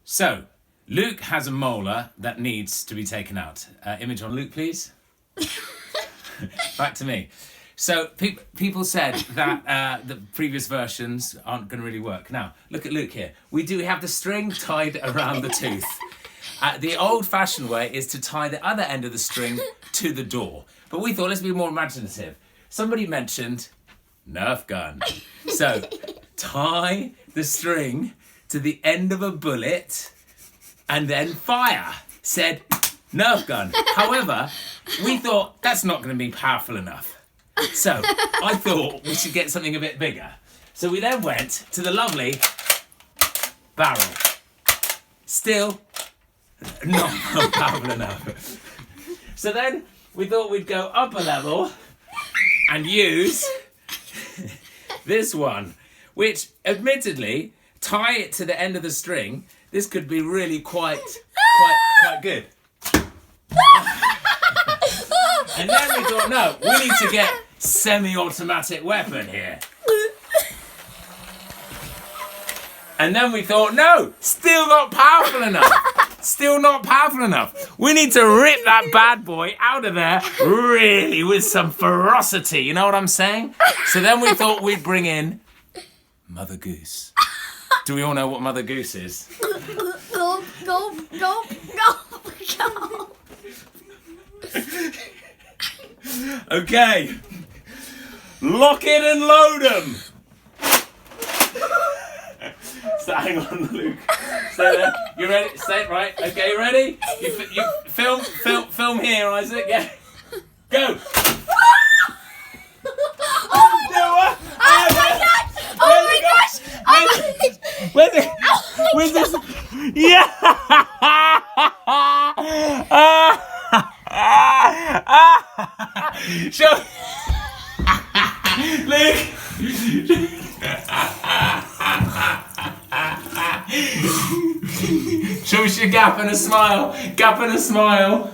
So, Luke has a molar that needs to be taken out. Image on Luke, please. Back to me. So, people said that the previous versions aren't going to really work. Now, look at Luke here. We have the string tied around the tooth. The old-fashioned way is to tie the other end of the string to the door. But we thought, let's be more imaginative. Somebody mentioned Nerf gun. So, tie the string to the end of a bullet and then fire. Said Nerf gun. However, we thought that's not going to be powerful enough. So, I thought we should get something a bit bigger. So we then went to the lovely barrel. Still not powerful enough. So then we thought we'd go up a level and use this one, which admittedly, tie it to the end of the string. This could be really quite good. And then we thought, no, we need to get semi-automatic weapon here. And then we thought, no, still not powerful enough. Still not powerful enough. We need to rip that bad boy out of there really with some ferocity. You know what I'm saying? So then we thought we'd bring in Mother Goose. Do we all know what Mother Goose is? Go. Okay. Lock it and load 'em. So hang on, Luke. Stay there. You ready? Stay right. Okay, you ready? You film here, Isaac. Yeah. Go. Where's this? Yeah. Show. Luke. Show us your gap and a smile. Gap and a smile.